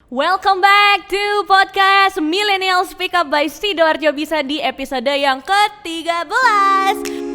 Welcome back to podcast Millennial Speak Up by Sidoarjo Bisa di episode yang ke-13.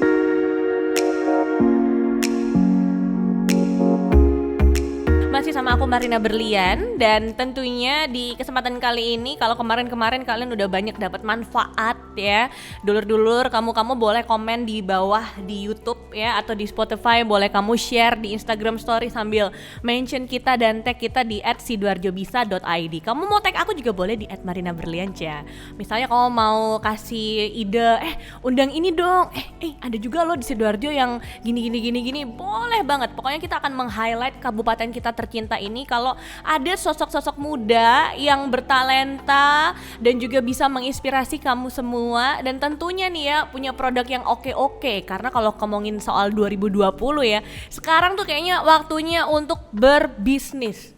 Masih sama aku Marina Berlian, dan tentunya di kesempatan kali ini, kalau kemarin-kemarin kalian udah banyak dapat manfaat ya, dulur-dulur, kamu boleh komen di bawah di YouTube ya, atau di Spotify, boleh kamu share di Instagram Story sambil mention kita dan tag kita di @sidoarjobisa.id. Kamu mau tag aku juga boleh di @marinaberlian ya. Misalnya kamu mau kasih ide, undang ini dong, ada juga loh di Sidoarjo yang gini, boleh banget. Pokoknya kita akan meng-highlight kabupaten kita tercinta ini kalau ada sosok-sosok muda yang bertalenta dan juga bisa menginspirasi kamu semua, dan tentunya nih ya punya produk yang oke-oke. Karena kalau ngomongin soal 2020 ya, sekarang tuh kayaknya waktunya untuk berbisnis.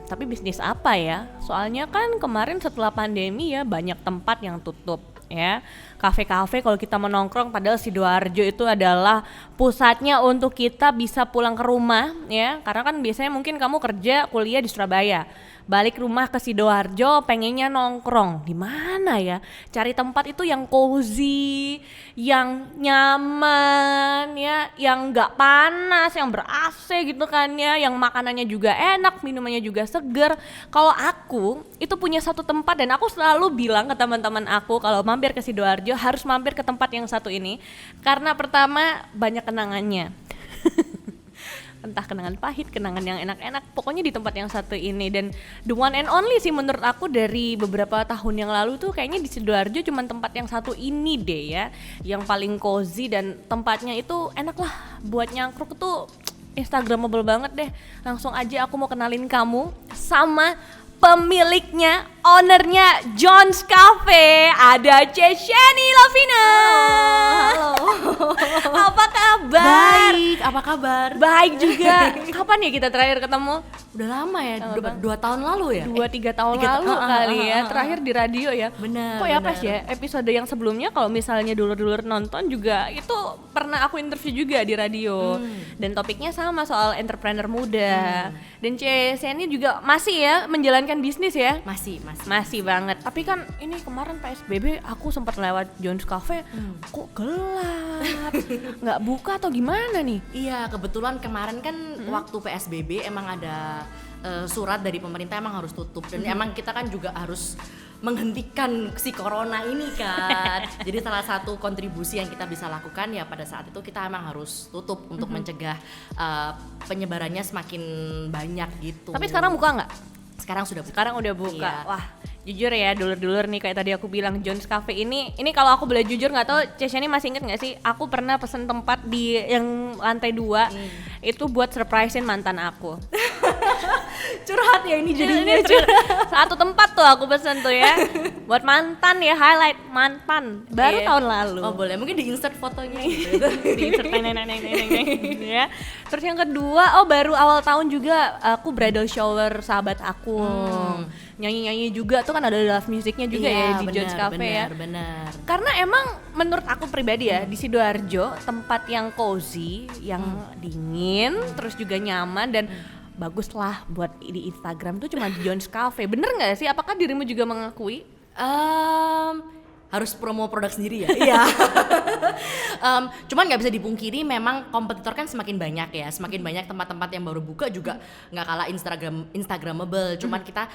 Tapi bisnis apa ya? Soalnya kan kemarin setelah pandemi ya banyak tempat yang tutup ya. Kafe-kafe kalau kita menongkrong, padahal Sidoarjo itu adalah pusatnya untuk kita bisa pulang ke rumah ya. Karena kan biasanya mungkin kamu kerja, kuliah di Surabaya, balik rumah ke Sidoarjo pengennya nongkrong. Di mana ya? Cari tempat itu yang cozy, yang nyaman ya, yang enggak panas, yang ber-AC gitu kan ya, yang makanannya juga enak, minumannya juga seger. Kalau aku itu punya satu tempat, dan aku selalu bilang ke teman-teman aku kalau mampir ke Sidoarjo harus mampir ke tempat yang satu ini, karena pertama banyak kenangannya. Entah kenangan pahit, kenangan yang enak-enak, pokoknya di tempat yang satu ini. Dan the one and only sih menurut aku dari beberapa tahun yang lalu tuh kayaknya di Sidoarjo cuma tempat yang satu ini deh ya, yang paling cozy, dan tempatnya itu enak lah buat nyangkruk tuh, instagramable banget deh. Langsung aja aku mau kenalin kamu sama pemiliknya, ownernya John's Cafe, ada Chesheni Lovina. Halo. Apa kabar? Baik, apa kabar? Baik juga. Kapan ya kita terakhir ketemu? Udah lama ya, 2 tahun lalu ya? 2-3 tahun 3 lalu kali ya, terakhir di radio ya. Benar. Kok ya pas ya, episode yang sebelumnya kalau misalnya dulur-dulur nonton juga, itu pernah aku interview juga di radio. Dan topiknya sama, soal entrepreneur muda. Dan Chesheni juga masih ya menjalankan bisnis ya? Masih banget. Tapi kan ini kemarin PSBB aku sempat lewat John's Cafe, kok gelap, nggak buka atau gimana nih? Iya, kebetulan kemarin kan waktu PSBB emang ada surat dari pemerintah emang harus tutup, dan emang kita kan juga harus menghentikan si corona ini kan. Jadi salah satu kontribusi yang kita bisa lakukan ya pada saat itu kita emang harus tutup untuk mencegah penyebarannya semakin banyak gitu. Tapi sekarang buka nggak? Sekarang udah buka. Iya. Wah, jujur ya dulur-dulur nih, kayak tadi aku bilang John's Cafe ini kalau aku boleh jujur, nggak tahu Chesheni masih inget nggak sih, aku pernah pesen tempat di yang lantai 2 itu buat surprisein mantan aku. Curhat ya ini jadinya. Satu tempat tuh aku pesen tuh ya buat mantan ya, highlight mantan baru tahun lalu. Oh boleh, mungkin di insert fotonya gitu. Di insert ya. Terus yang kedua, baru awal tahun juga aku bridal shower sahabat aku. Nyanyi-nyanyi juga tuh kan, ada live musicnya juga ya di John's Cafe ya. Benar. Karena emang menurut aku pribadi ya, di Sidoarjo tempat yang cozy, yang dingin, terus juga nyaman, dan bagus lah buat di Instagram tuh cuma di John's Cafe. Bener nggak sih? Apakah dirimu juga mengakui? Harus promo produk sendiri ya. Iya. Cuman nggak bisa dipungkiri, memang kompetitor kan semakin banyak ya, semakin banyak tempat-tempat yang baru buka juga nggak kalah instagramable. Cuman kita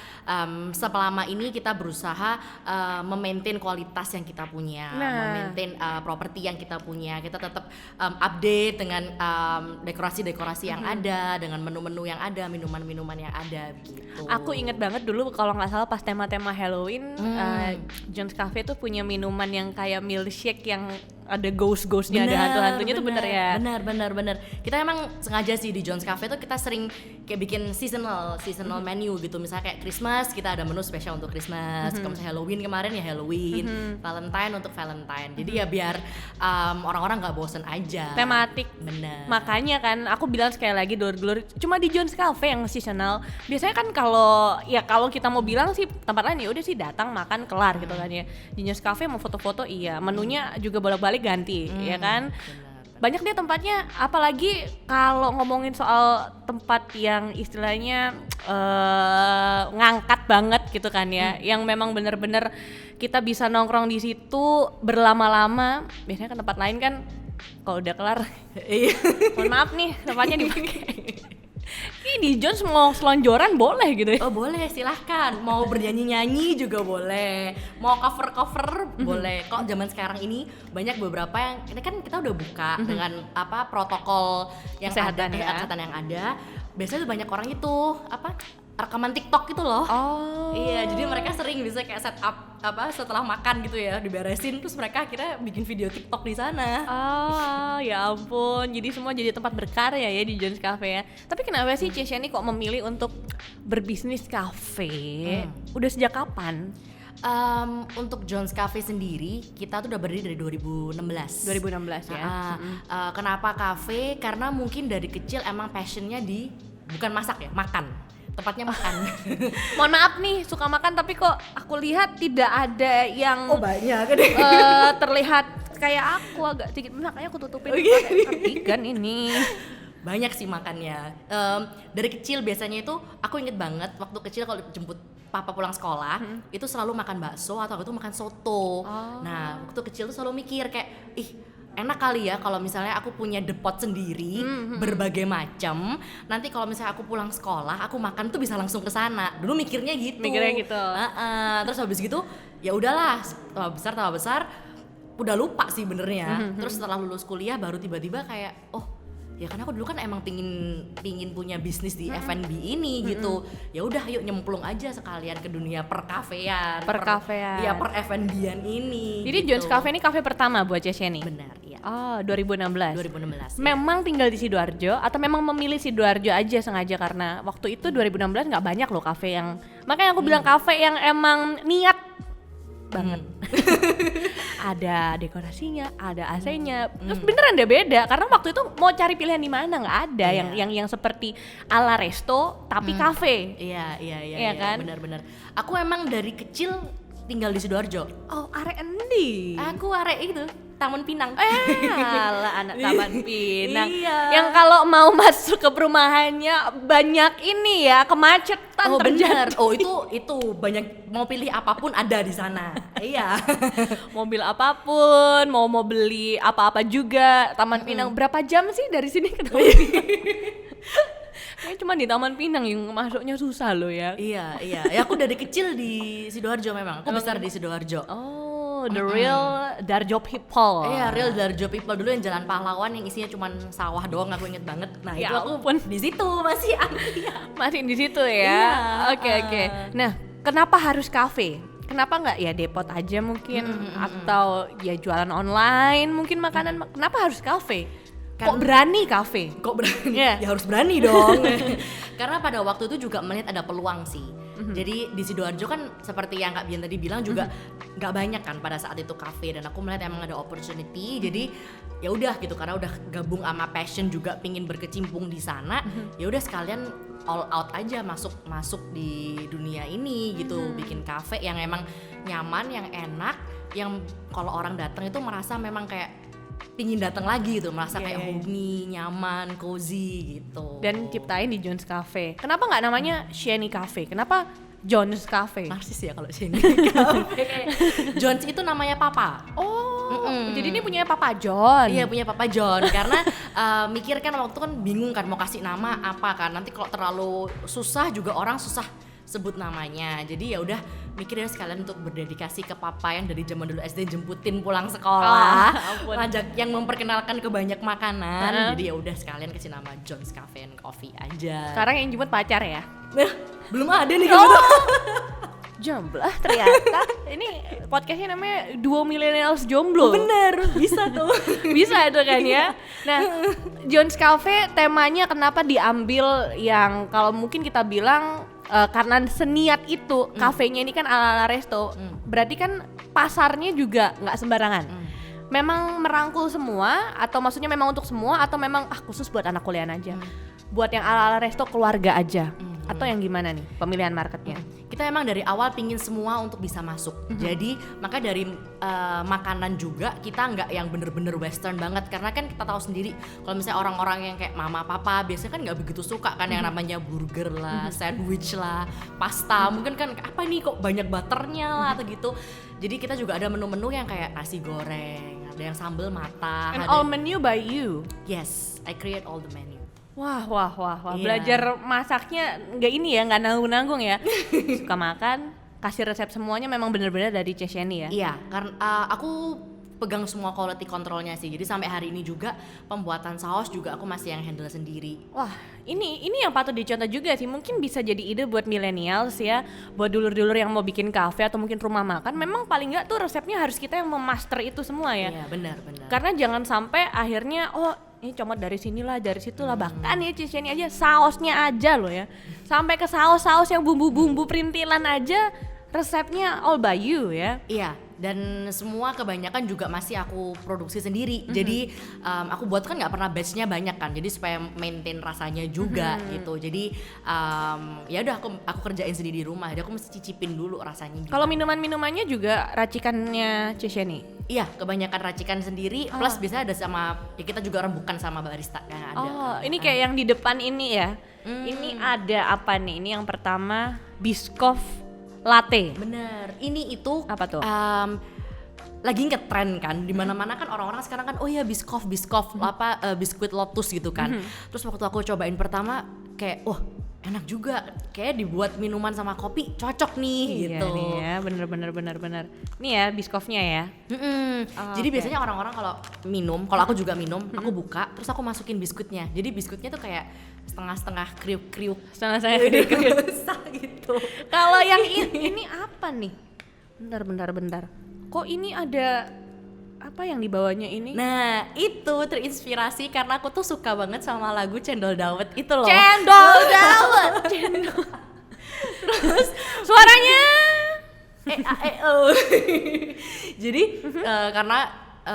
selama ini kita berusaha memaintain kualitas yang kita punya, memaintain properti yang kita punya. Kita tetap update dengan dekorasi-dekorasi yang ada, dengan menu-menu yang ada, minuman-minuman yang ada gitu. Aku inget banget dulu kalau nggak salah pas tema-tema Halloween, John's Cafe tuh punya minuman yang kayak milkshake yang ada ghost-ghostnya, ada hantu-hantunya tuh, bener ya? Bener. Kita emang sengaja sih di John's Cafe tuh kita sering kayak bikin seasonal menu gitu. Misalnya kayak Christmas kita ada menu spesial untuk Christmas. Kalau misalnya Halloween kemarin ya Halloween, Valentine untuk Valentine. Jadi ya biar orang-orang nggak bosen aja. Tematik. Bener. Makanya kan aku bilang sekali lagi, dulur-dulur, cuma di John's Cafe yang seasonal. Biasanya kan kalau kita mau bilang sih tempat lain ya udah sih datang makan kelar gitu kan ya. Di John's Cafe mau foto-foto, iya, menunya juga bolak-balik ganti, ya kan? Benar. banyak deh tempatnya, apalagi kalau ngomongin soal tempat yang istilahnya ngangkat banget gitu kan ya, yang memang bener-bener kita bisa nongkrong di situ berlama-lama. Biasanya kan tempat lain kan kalau udah kelar, mohon maaf nih tempatnya dipakai. Ini di Jones mau selonjoran boleh gitu ya? Oh boleh, silahkan. Mau bernyanyi-nyanyi juga boleh. Mau cover-cover boleh. Kok zaman sekarang ini banyak beberapa yang ini kan kita udah buka dengan apa protokol yang Kesehatan ada, ya. kesehatan yang ada. Biasanya tuh banyak orang itu apa rekaman TikTok gitu loh. Oh. Iya, jadi mereka sering bisa kayak set up apa setelah makan gitu ya, diberesin terus mereka akhirnya bikin video TikTok di sana. Oh, ya ampun. Jadi semua jadi tempat berkarya ya di Jones Cafe ya. Tapi kenapa sih Cesiani kok memilih untuk berbisnis kafe? Udah sejak kapan? Untuk Jones Cafe sendiri kita tuh udah berdiri dari 2016. 2016 ya. Kenapa kafe? Karena mungkin dari kecil emang passionnya di bukan masak ya, makan. Tepatnya makan. Mohon maaf nih, suka makan tapi kok aku lihat tidak ada yang banyak deh. terlihat kayak aku agak sedikit, makanya aku tutupin ikan ini. Banyak sih makannya. Dari kecil biasanya itu aku inget banget waktu kecil kalau jemput papa pulang sekolah itu selalu makan bakso atau itu makan soto. Nah waktu kecil tuh selalu mikir kayak enak kali ya kalau misalnya aku punya depot sendiri berbagai macam. Nanti kalau misalnya aku pulang sekolah aku makan tuh bisa langsung ke sana. Dulu mikirnya gitu. Terus habis gitu ya udahlah, tambah besar udah lupa sih benernya. Terus setelah lulus kuliah baru tiba-tiba kayak ya karena aku dulu kan emang pingin punya bisnis di F&B ini gitu. Ya udah yuk nyemplung aja sekalian ke dunia perkafean. Ya per F&B-an ini. Jadi gitu. Jones Cafe ini kafe pertama buat Cesiani? Benar, iya. Oh, 2016. 2016. Memang tinggal di Sidoarjo atau memang memilih Sidoarjo aja sengaja karena waktu itu 2016 nggak banyak loh kafe yang, makanya aku bilang kafe yang emang niat banget. Ada dekorasinya, ada AC-nya. Terus beneran deh beda karena waktu itu mau cari pilihan di mana nggak ada yang seperti ala resto tapi kafe. Iya kan? Benar-benar. Aku emang dari kecil tinggal di Sidoarjo. Oh, arek endi? Aku arek itu Taman Pinang. Alah anak Taman Pinang. Iya. Yang kalau mau masuk ke perumahannya banyak ini ya, kemacetan terjadi. Benar. Itu banyak, mau pilih apapun ada di sana. Iya. Mobil apapun, mau beli apa-apa juga. Taman Pinang berapa jam sih dari sini ke Taman Pinang? Kayaknya cuma di Taman Pinang yang masuknya susah loh ya. Iya. Ya aku dari kecil di Sidoarjo memang. Aku besar di Sidoarjo. Oh, the real Darjo people. Iya, real Darjo people dulu yang Jalan Pahlawan yang isinya cuma sawah doang, aku inget banget. Nah, Ya itu aku ampun. di situ masih Masih di situ ya. Iya. Oke. Nah, kenapa harus kafe? Kenapa nggak ya depot aja mungkin atau ya jualan online mungkin makanan? Kenapa harus kafe? Kok berani kafe? Kok berani? Yeah. Ya harus berani dong. Karena pada waktu itu juga melihat ada peluang sih. Jadi di Sidoarjo kan seperti yang Kak Bian tadi bilang juga nggak banyak kan pada saat itu kafe, dan aku melihat emang ada opportunity. Jadi ya udah gitu, karena udah gabung sama passion juga pingin berkecimpung di sana. Ya udah sekalian all out aja masuk di dunia ini gitu, bikin kafe yang emang nyaman, yang enak, yang kalau orang datang itu merasa memang kayak pingin datang lagi gitu, merasa kayak homey, nyaman, cozy gitu. Dan ciptain di Jones Cafe. Kenapa nggak namanya Shani Cafe? Kenapa Jones Cafe? narsis ya kalau sini. Jones itu namanya papa. Oh, jadi ini punya Papa John. Iya, punya Papa John. Karena mikir kan waktu itu kan bingung kan mau kasih nama apa kan. Nanti kalau terlalu susah juga orang susah sebut namanya. Jadi ya udah mikir ya sekalian untuk berdedikasi ke papa yang dari zaman dulu SD jemputin pulang sekolah, ngajak yang memperkenalkan ke banyak makanan. Jadi ya udah sekalian kasih nama Jones Cafe and Coffee aja. Sekarang yang jemput pacar ya? Nah, belum ada nih gitu. Jomblo ternyata. Ini podcastnya namanya Duo Millennials Jomblo. Bener, bisa tuh. Bisa tuh kan ya. Nah, Jones Cafe temanya kenapa diambil yang kalau mungkin kita bilang karena seniat itu, kafenya ini kan ala-ala resto. Berarti kan pasarnya juga nggak sembarangan. Memang merangkul semua atau maksudnya memang untuk semua atau memang khusus buat anak kuliahan aja. Buat yang ala-ala resto keluarga aja. Atau yang gimana nih pemilihan marketnya? Kita emang dari awal pingin semua untuk bisa masuk. Jadi maka dari makanan juga kita nggak yang bener-bener western banget, karena kan kita tahu sendiri kalau misalnya orang-orang yang kayak mama papa biasanya kan nggak begitu suka kan yang namanya burger lah, sandwich lah, pasta, mungkin kan apa nih kok banyak butternya lah atau gitu. Jadi kita juga ada menu-menu yang kayak nasi goreng, ada yang sambal mata. And all menu by you? Yes, I create all the menu. Wah, Iya. belajar masaknya nggak ini ya, nggak nanggung-nanggung ya. Suka makan, kasih resep semuanya memang benar-benar dari Chesheni ya. Iya, karena aku pegang semua quality controlnya sih. Jadi sampai hari ini juga pembuatan saus juga aku masih yang handle sendiri. Wah, ini yang patut dicontoh juga sih. Mungkin bisa jadi ide buat millennials ya, buat dulur-dulur yang mau bikin kafe atau mungkin rumah makan. Memang paling nggak tuh resepnya harus kita yang memaster itu semua ya. Iya, benar. Karena jangan sampai akhirnya ini comot dari sinilah, dari situlah. Bahkan ya Chesheni aja sausnya aja loh ya. Sampai ke saus-saus yang bumbu-bumbu perintilan aja resepnya all by you ya. Iya, dan semua kebanyakan juga masih aku produksi sendiri. Jadi aku buat kan nggak pernah batchnya banyak kan. Jadi supaya maintain rasanya juga gitu. Jadi ya udah aku kerjain sendiri di rumah. Jadi aku mesti cicipin dulu rasanya. Kalau minuman-minumannya juga racikannya Chesheni? Iya, kebanyakan racikan sendiri. Plus biasanya ada sama ya kita juga rembukan sama barista yang ada. Oh, ini kayak yang di depan ini ya. Ini ada apa nih? Ini yang pertama Biscoff latte. Bener, ini itu Apa tuh? lagi ngetren kan, di mana-mana kan orang-orang sekarang kan, oh ya Biscoff, biskuit lotus gitu kan. Terus waktu aku cobain pertama kayak, enak juga, kayak dibuat minuman sama kopi cocok nih gitu. Iya nih ya, bener. Nih ya Biscoffnya ya. Jadi biasanya orang-orang kalau minum, kalau aku juga minum, aku buka, terus aku masukin biskuitnya. Jadi biskuitnya tuh kayak setengah-setengah kriuk-kriuk. Setengah-setengah gitu. Kalau yang ini apa nih? Bentar. Kok ini ada apa yang di bawahnya ini? Nah, itu terinspirasi karena aku tuh suka banget sama lagu Cendol Dawet itu loh. Cendol dawet. Terus suaranya Jadi karena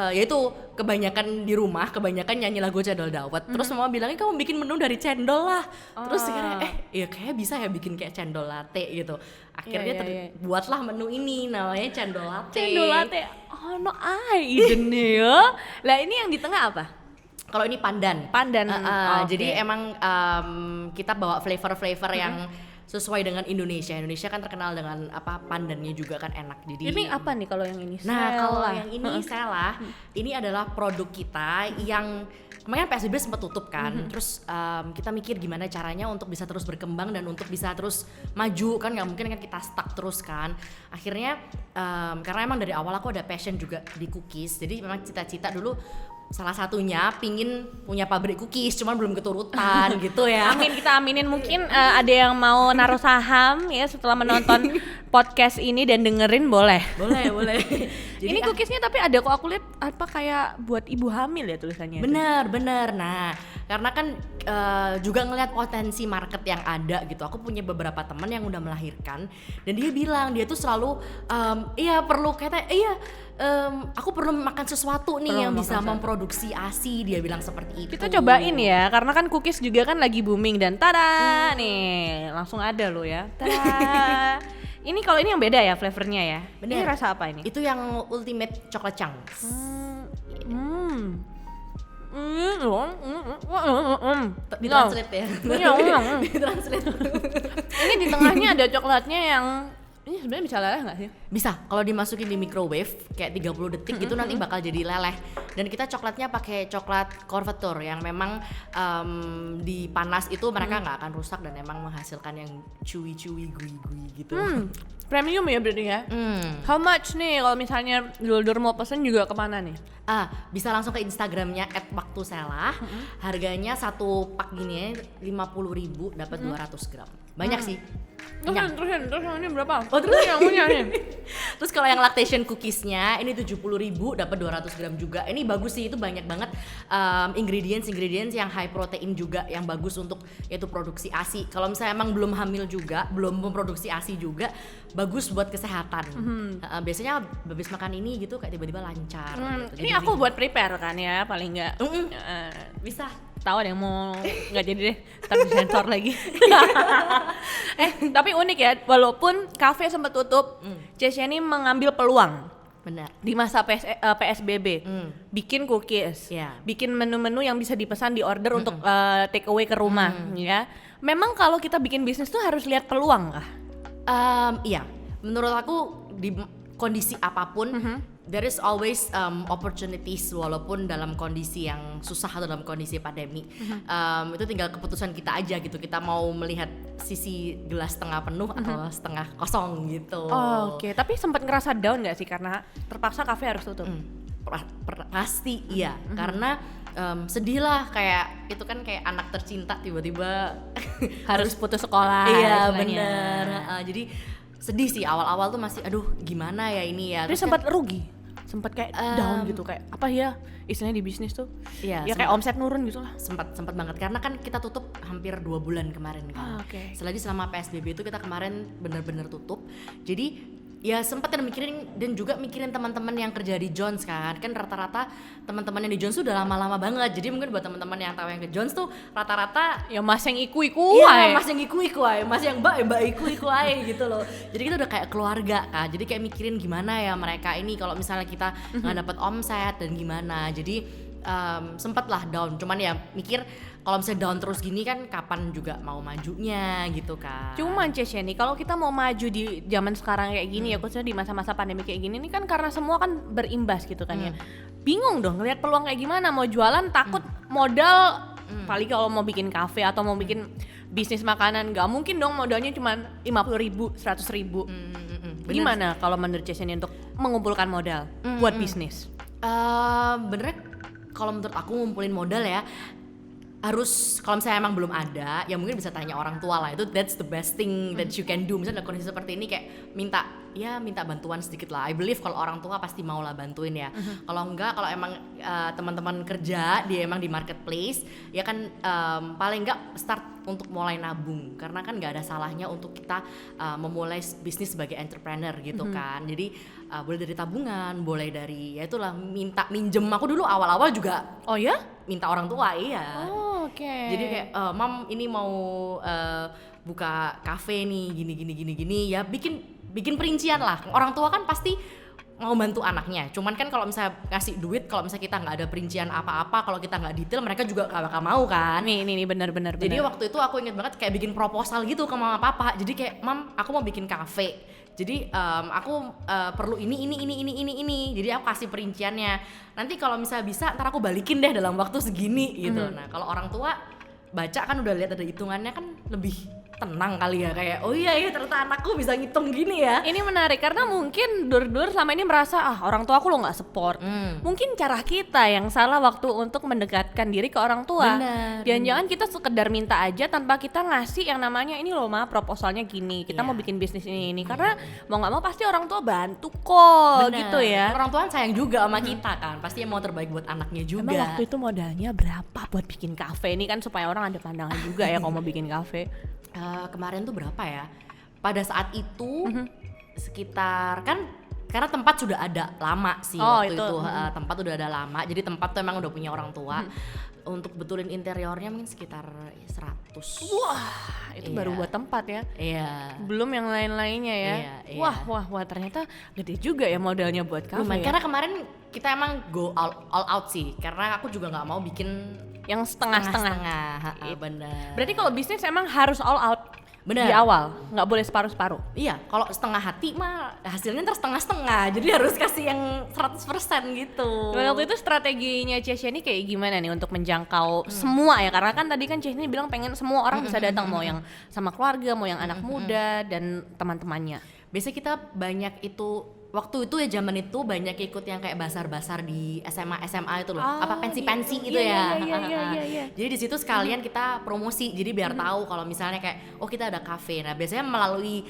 ya itu kebanyakan di rumah, kebanyakan nyanyi lagu Cendol Dawet. Terus mama bilangnya kamu bikin menu dari cendol lah. Terus akhirnya ya kayak bisa ya bikin kayak cendol latte gitu. Akhirnya buatlah menu ini namanya cendol latte. Cendol latte. Oh no, ide ya. Lah ini yang di tengah apa? Kalau ini pandan. Jadi emang kita bawa flavor yang sesuai dengan Indonesia. Indonesia kan terkenal dengan pandannya juga kan enak. Jadi ini apa nih kalau yang ini? Nah, kalau yang ini Sela, ini adalah produk kita yang kemarin PSBB sempat tutup kan. Terus kita mikir gimana caranya untuk bisa terus berkembang dan untuk bisa terus maju kan, nggak mungkin kan kita stuck terus kan. Akhirnya karena emang dari awal aku ada passion juga di cookies. Jadi memang cita-cita dulu salah satunya pingin punya pabrik cookies, cuman belum keturutan gitu ya. Amin, kita aminin. Mungkin ada yang mau naruh saham ya setelah menonton podcast ini dan dengerin boleh. Boleh. Jadi, ini cookiesnya tapi ada kok, aku lihat apa kayak buat ibu hamil ya tulisannya. Bener. Nah, karena kan juga ngelihat potensi market yang ada gitu. Aku punya beberapa teman yang udah melahirkan dan dia bilang dia tuh selalu perlu aku perlu makan sesuatu nih yang bisa memproduksi ASI, dia bilang seperti itu. Kita cobain ya, karena kan cookies juga kan lagi booming dan tada nih langsung ada loh ya. Tada. Ini kalau ini yang beda ya flavornya ya. Bener. Ini rasa apa ini? Itu yang ultimate chocolate chunks. Ditranslate ya. Ditranslate. Ini di tengahnya ada coklatnya yang ini sebenarnya bisa leleh nggak sih? Bisa, kalau dimasukin di microwave kayak 30 detik gitu nanti bakal jadi leleh. Dan kita coklatnya pakai coklat Couverture yang memang di panas itu mereka nggak akan rusak dan emang menghasilkan yang chewy gui gitu. Premium ya berarti ya? How much nih kalau misalnya dulur mau pesen juga kemana nih? Bisa langsung ke Instagramnya @waktuselah. Harganya satu pak gini 50.000 dapat 200 gram. Banyak sih. Terus yang ini berapa? Terus yang punya nih. Terus kalau yang lactation cookiesnya ini 70.000 dapat 200 gram juga. Ini bagus sih, itu banyak banget ingredients yang high protein juga yang bagus untuk yaitu produksi ASI. Kalau misalnya emang belum hamil juga, belum memproduksi ASI juga, bagus buat kesehatan. Biasanya habis makan ini gitu kayak tiba-tiba lancar. Gitu. Ini aku buat prepare kan ya paling nggak. Bisa. ketawa yang mau nggak jadi deh, tapi sensor lagi. Tapi unik ya, walaupun kafe sempat tutup, Chesheni mengambil peluang Benar. di masa PSBB, bikin cookies, Iya. bikin menu-menu yang bisa dipesan di order untuk take away ke rumah, ya. Memang kalau kita bikin bisnis tuh harus lihat peluang kah? Iya, menurut aku di kondisi apapun there is always opportunities, walaupun dalam kondisi yang susah atau dalam kondisi pandemi. Itu tinggal keputusan kita aja gitu, kita mau melihat sisi gelas setengah penuh atau setengah kosong gitu. Oke, tapi sempat ngerasa down nggak sih karena terpaksa kafe harus tutup? Pasti iya, karena sedih lah, kayak itu kan kayak anak tercinta tiba-tiba Harus putus sekolah. iya istilahnya. bener. Jadi sedih sih, awal-awal tuh masih aduh gimana ya ini ya. Tapi Terus sempat rugi, sempat kayak down gitu, kayak apa ya istilahnya di bisnis tuh? Iya, Ya kayak omset nurun gitu lah. sempat banget karena kan kita tutup hampir 2 bulan kemarin kan. Oke. Selagi selama PSBB itu kita kemarin benar-benar tutup. Jadi ya sempat kan mikirin, dan juga mikirin teman-teman yang kerja di Jones kan rata-rata teman-teman yang di Jones tuh udah lama-lama banget. Jadi mungkin buat teman-teman yang tahu yang ke Jones tuh rata-rata Ya mas yang iku-iku iya, ae. mas yang iku-iku aja, mas yang mbak iku-iku aja gitu loh. Jadi kita udah kayak keluarga kan. Jadi kayak mikirin gimana ya mereka ini kalau misalnya kita nggak dapet omset dan gimana. Jadi sempet lah down. Cuman ya mikir kalau misalnya down terus gini kan kapan juga mau majunya gitu kan. Cuman Chesheni, kalau kita mau maju di zaman sekarang kayak gini ya, khususnya di masa-masa pandemi kayak gini ini kan karena semua kan berimbas gitu kan ya. Bingung dong ngelihat peluang kayak gimana, mau jualan takut modal, paling kalau mau bikin kafe atau mau bikin bisnis makanan nggak mungkin dong modalnya cuma 50.000, 100.000. Bener. Gimana kalau menurut Chesheni untuk mengumpulkan modal buat bisnis? Bener kalau menurut aku ngumpulin modal ya harus, kalau misalnya emang belum ada ya mungkin bisa tanya orang tua lah, itu that's the best thing that you can do. Misalnya dalam kondisi seperti ini kayak minta bantuan sedikit lah. I believe kalau orang tua pasti mau lah bantuin ya. Kalau enggak, kalau emang teman-teman kerja dia emang di marketplace ya kan, paling enggak start untuk mulai nabung, karena kan nggak ada salahnya untuk kita memulai bisnis sebagai entrepreneur gitu kan. Jadi boleh dari tabungan, boleh dari ya itulah minta minjem. Aku dulu awal-awal juga Oh ya? minta orang tua, iya. Oh, oke. Jadi kayak mam ini mau buka kafe nih gini ya, bikin perincian lah. Orang tua kan pasti mau bantu anaknya, cuman kan kalau misalnya kasih duit, kalau misalnya kita nggak ada perincian apa-apa, kalau kita nggak detail, mereka juga gak bakal mau kan. Nih benar. Jadi waktu itu aku inget banget kayak bikin proposal gitu ke mama papa. Jadi kayak, mam aku mau bikin kafe, jadi aku perlu ini. Jadi aku kasih perinciannya. Nanti kalau misalnya bisa, ntar aku balikin deh dalam waktu segini gitu. Nah kalau orang tua baca kan udah lihat ada hitungannya kan lebih tenang kali ya, kayak oh iya ternyata anakku bisa ngitung gini ya. Ini menarik karena mungkin dur selama ini merasa orang tua aku lo nggak support. Mungkin cara kita yang salah waktu untuk mendekatkan diri ke orang tua. Benar. Jangan-jangan kita sekedar minta aja tanpa kita ngasih yang namanya ini loh ma proposalnya gini. Kita mau bikin bisnis ini karena mau nggak mau pasti orang tua bantu kok. Benar. Gitu ya. Orang tua kan sayang juga sama kita kan, pasti yang mau terbaik buat anaknya juga. Emang waktu itu modalnya berapa buat bikin kafe ini kan supaya orang ada pandangan juga ya kalau mau bikin kafe. Kemarin tuh berapa ya? Pada saat itu sekitar kan, karena tempat sudah ada lama sih waktu itu. Tempat udah ada lama, jadi tempat tuh emang udah punya orang tua. Untuk betulin interiornya mungkin sekitar 100. Wah, itu baru buat tempat ya. Iya. Belum yang lain-lainnya ya. Iya. Wah, ternyata gede juga ya modalnya buat kafe. Lumayan, Ya? karena kemarin kita emang go all out sih, karena aku juga nggak mau bikin Yang setengah-setengah. Bener. Berarti kalau bisnis emang harus all out. Bener. Di awal, nggak boleh separuh-separuh. Iya, kalau setengah hati mah hasilnya ntar setengah-setengah. Jadi harus kasih yang 100% gitu. Waktu itu strateginya Chesheni kayak gimana nih untuk menjangkau semua ya? Karena kan tadi kan Chesheni bilang pengen semua orang bisa datang, mau yang sama keluarga, mau yang anak muda dan teman-temannya. Biasanya kita banyak itu, waktu itu ya zaman itu banyak ikut yang kayak basar-basar di SMA itu loh, apa pensi-pensi gitu ya. Iya. Jadi di situ sekalian kita promosi, jadi biar tahu kalau misalnya kayak oh kita ada kafe. Nah biasanya melalui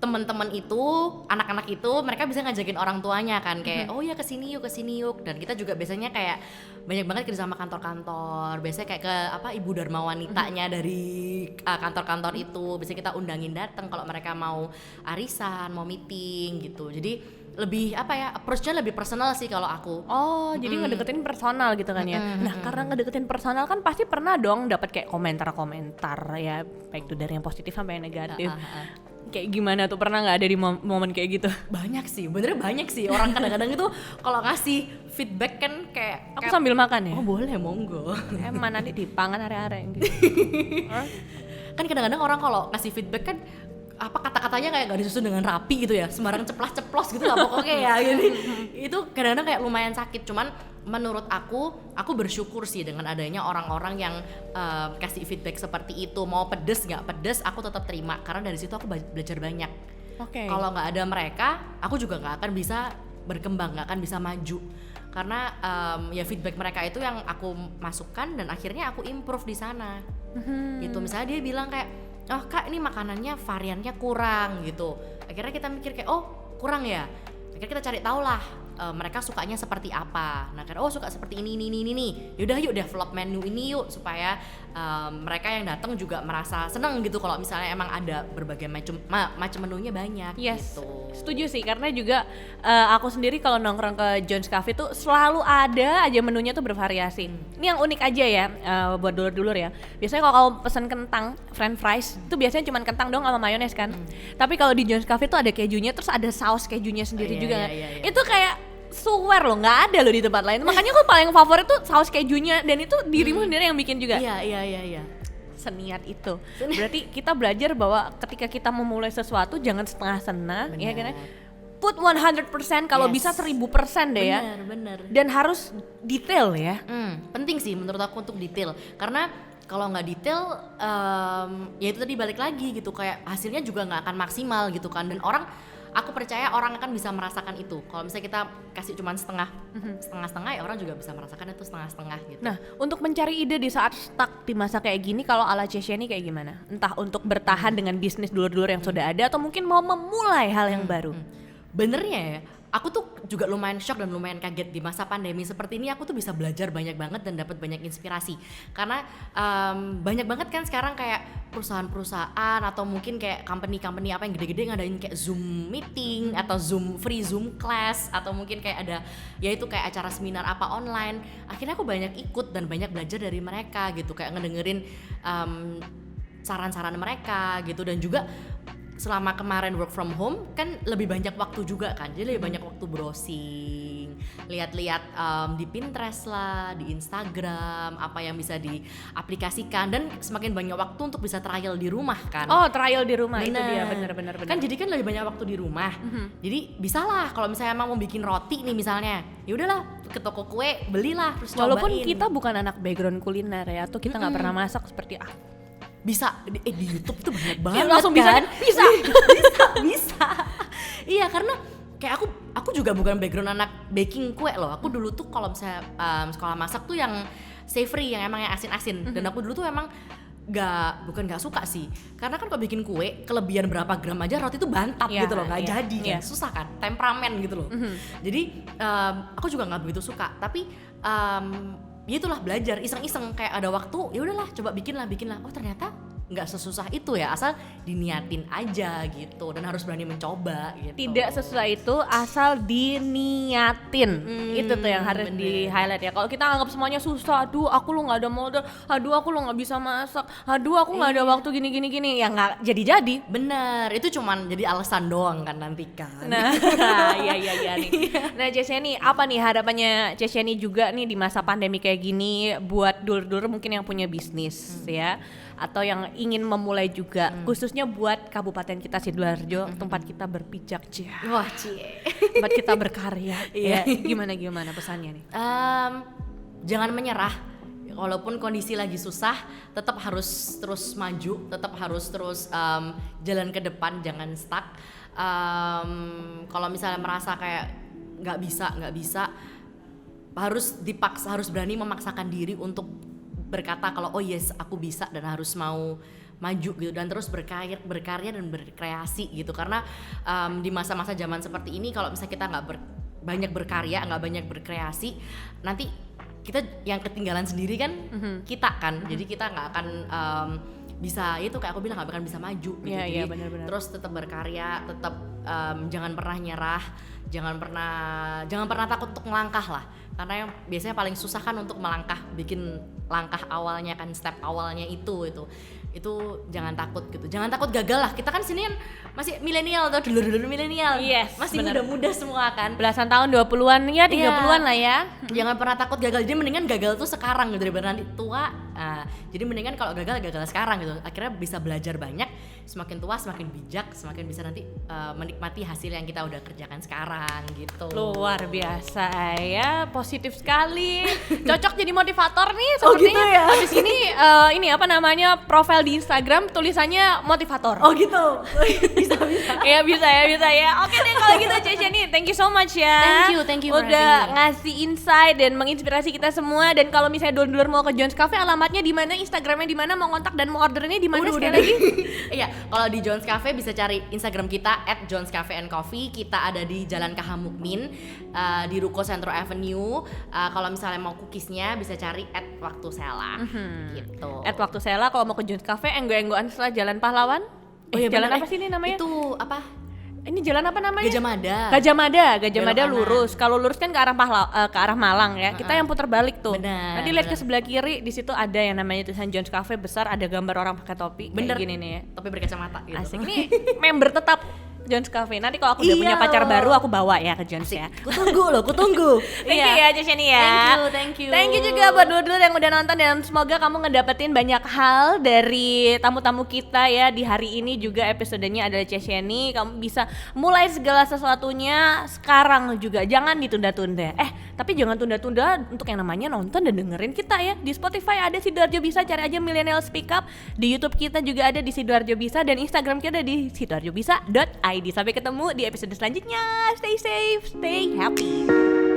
teman-teman itu, anak-anak itu mereka bisa ngajakin orang tuanya kan, kayak oh ya kesini yuk, dan kita juga biasanya kayak banyak banget kerja sama kantor-kantor, biasanya kayak ke ibu dharma wanitanya dari kantor-kantor itu, biasanya kita undangin datang kalau mereka mau arisan, mau meeting gitu. Jadi lebih apa ya, approach-nya lebih personal sih kalau aku. Oh, jadi ngedeketin personal gitu kan ya. Nah, karena ngedeketin personal kan pasti pernah dong dapat kayak komentar-komentar ya, baik itu dari yang positif sampai yang negatif. Kayak gimana tuh, pernah nggak ada di momen kayak gitu? Banyak sih, benernya banyak sih. Orang kadang-kadang itu kalau ngasih feedback kan kayak Aku sambil makan ya. oh boleh, monggo. Emang nanti dipangan are-are gitu. Kan kadang-kadang orang kalau ngasih feedback kan apa kata-katanya kayak gak disusun dengan rapi gitu ya, sembarang ceplas-ceplos gitu lah pokoknya ya gitu. Itu kadang-kadang kayak lumayan sakit. Cuman menurut aku bersyukur sih dengan adanya orang-orang yang kasih feedback seperti itu. Mau pedes nggak pedes aku tetap terima, karena dari situ aku belajar banyak. Oke. Kalau nggak ada mereka aku juga nggak akan bisa berkembang, nggak akan bisa maju, karena ya feedback mereka itu yang aku masukkan dan akhirnya aku improve di sana. Gitu, misalnya dia bilang kayak, oh kak ini makanannya variannya kurang gitu, akhirnya kita mikir kayak oh kurang ya, akhirnya kita cari tahu lah mereka sukanya seperti apa. Nah kan, oh suka seperti ini, yaudah yuk develop menu ini yuk, supaya mereka yang datang juga merasa seneng gitu kalau misalnya emang ada berbagai macam menunya banyak. Yes, gitu. setuju sih, karena juga aku sendiri kalau nongkrong ke John's Cafe tuh selalu ada aja menunya tuh bervariasi. Ini yang unik aja ya, buat dulur-dulur ya. Biasanya kalau kamu pesen kentang, french fries, itu biasanya cuma kentang doang sama mayones kan. Tapi kalau di John's Cafe tuh ada kejunya, terus ada saus kejunya sendiri juga. Iya. Itu kayak swear loh, nggak ada loh di tempat lain. Makanya aku paling favorit tuh saus kejunya, dan itu dirimu sendiri yang bikin juga. Iya. Seniat itu. Berarti kita belajar bahwa ketika kita memulai sesuatu jangan setengah-setengah, ya kan? Put 100% kalau bisa 1000% deh ya. Bener. Dan harus detail ya. Penting sih menurut aku untuk detail, karena kalau nggak detail ya itu tadi balik lagi gitu, kayak hasilnya juga nggak akan maksimal gitu kan. Dan aku percaya orang akan bisa merasakan itu. Kalau misalnya kita kasih cuman setengah-setengah ya orang juga bisa merasakan itu setengah-setengah gitu. Nah, untuk mencari ide di saat stuck di masa kayak gini, kalau ala Cesiani kayak gimana? Entah untuk bertahan dengan bisnis dulur-dulur yang sudah ada, atau mungkin mau memulai hal yang baru. Benernya ya, aku tuh juga lumayan shock dan lumayan kaget di masa pandemi seperti ini. Aku tuh bisa belajar banyak banget dan dapat banyak inspirasi, karena banyak banget kan sekarang kayak perusahaan-perusahaan atau mungkin kayak company apa yang gede-gede ngadain kayak Zoom meeting atau free Zoom class, atau mungkin kayak ada ya itu kayak acara seminar apa online. Akhirnya aku banyak ikut dan banyak belajar dari mereka gitu, kayak ngedengerin saran-saran mereka gitu. Dan juga selama kemarin work from home kan lebih banyak waktu juga kan, jadi lebih banyak waktu browsing, lihat-lihat di Pinterest lah, di Instagram, apa yang bisa diaplikasikan, dan semakin banyak waktu untuk bisa trial di rumah kan. Oh, trial di rumah. Itu dia, bener. Kan jadi kan lebih banyak waktu di rumah. Jadi bisa lah kalau misalnya emang mau bikin roti nih misalnya, ya udahlah ke toko kue belilah terus cobain. Walaupun kita bukan anak background kuliner ya, atau kita nggak pernah masak seperti bisa di YouTube tuh banyak banget langsung kan? bisa Iya, karena kayak aku juga bukan background anak baking kue loh. Aku dulu tuh kalau misalnya sekolah masak tuh yang savory, yang emang yang asin-asin. Dan aku dulu tuh emang bukan nggak suka sih, karena kan kalau bikin kue kelebihan berapa gram aja roti tuh bantat gitu loh, nggak jadi kan, susah kan, temperamen gitu loh. Jadi aku juga nggak begitu suka, tapi ya itulah belajar iseng-iseng, kayak ada waktu ya udahlah coba bikin lah. Oh ternyata nggak sesusah itu ya, asal diniatin aja gitu, dan harus berani mencoba gitu. Tidak sesusah itu asal diniatin. Itu tuh yang harus di highlight ya. Kalau kita anggap semuanya susah, aduh aku lo nggak ada modal, aduh aku lo nggak bisa masak, aduh aku nggak ada waktu gini, ya nggak jadi. Bener, itu cuman jadi alasan doang kan nanti kan. Nah iya nih. Nah Cesiani, apa nih harapannya Cesiani juga nih di masa pandemi kayak gini buat dulur-dulur mungkin yang punya bisnis ya, atau yang ingin memulai juga, khususnya buat kabupaten kita Sidoarjo, tempat kita berpijak, wah cie, tempat kita berkarya. Ya, gimana pesannya nih? Jangan menyerah, walaupun kondisi lagi susah, tetap harus terus maju, tetap harus terus jalan ke depan, jangan stuck. Kalau misalnya merasa kayak nggak bisa, harus berani memaksakan diri untuk berkata kalau oh yes aku bisa, dan harus mau maju gitu, dan terus berkarya dan berkreasi gitu. Karena di masa-masa zaman seperti ini kalau misalnya kita nggak banyak berkarya, nggak banyak berkreasi, nanti kita yang ketinggalan sendiri kan, kita kan, jadi kita nggak akan bisa, itu kayak aku bilang, nggak akan bisa maju gitu. Iya, benar-benar. Terus tetap berkarya, tetap jangan pernah nyerah, jangan pernah takut untuk melangkah lah, karena yang biasanya paling susah kan untuk melangkah, bikin langkah awalnya kan, step awalnya itu jangan takut gitu, jangan takut gagal lah. Kita kan sini kan masih milenial tuh, dulur-dulur milenial, Yes, masih bener. muda-muda semua kan. Belasan tahun, 20-an ya, 30-an lah ya. Jangan pernah takut gagal, jadi mendingan gagal tuh sekarang gitu daripada nanti tua. Jadi mendingan kalau gagal sekarang gitu, akhirnya bisa belajar banyak, semakin tua semakin bijak, semakin bisa nanti menikmati hasil yang kita udah kerjakan sekarang gitu. Luar biasa ya, positif sekali. Cocok jadi motivator nih Oh, sepertinya. gitu ya? Habis ini ini apa namanya, profil di Instagram tulisannya motivator. Oh gitu. Bisa. Iya bisa ya. Oke deh kalau gitu Cece nih, thank you so much ya. Thank you for udah having me. ngasih insight dan menginspirasi kita semua. Dan kalau misalnya dulur-dulur mau ke Jones Cafe, alamatnya di mana, Instagramnya di mana, mau kontak dan mau ordernya di mana sekali lagi? Iya, kalau di Jones Cafe bisa cari Instagram kita @jonescafe&coffee. Kita ada di Jalan KH Mukmin, di Ruko Centro Avenue. Kalau misalnya mau cookiesnya bisa cari @waktusela gitu. Waktu Sela kalau mau ke Jones Cafe, enggo-enggoan setelah Jalan Pahlawan. Jalan bener. apa sih ini namanya? Itu apa? Ini jalan apa namanya? Gajah Mada. Gajah Mada Belok kanan. lurus. Kalau lurus kan ke arah ke arah Malang ya. Kita yang putar balik tuh. Benar, Nanti lihat ke benar. sebelah kiri, di situ ada yang namanya tulisan Jones Cafe besar, ada gambar orang pakai topi. Bener. Kayak gini nih ya. Tapi berkacamata gitu. Asik. Ini member tetap Jones Cafe. Nanti kalau aku udah Iya. punya pacar baru, aku bawa ya ke Jones ya. Kutunggu. Thank you ya Ceceni ya. Thank you. Thank you juga buat dulur-dulur yang udah nonton, dan semoga kamu ngedapetin banyak hal dari tamu-tamu kita ya. Di hari ini juga episodenya adalah Ceceni. Kamu bisa mulai segala sesuatunya sekarang juga. Jangan ditunda-tunda. Tapi jangan tunda-tunda untuk yang namanya nonton dan dengerin kita ya. Di Spotify ada Sidoarjo Bisa, cari aja Millennial Speak Up. Di YouTube kita juga ada di Sidoarjo Bisa, dan Instagram kita ada di sidoarjobisa.id. Sampai ketemu di episode selanjutnya. Stay safe, stay happy.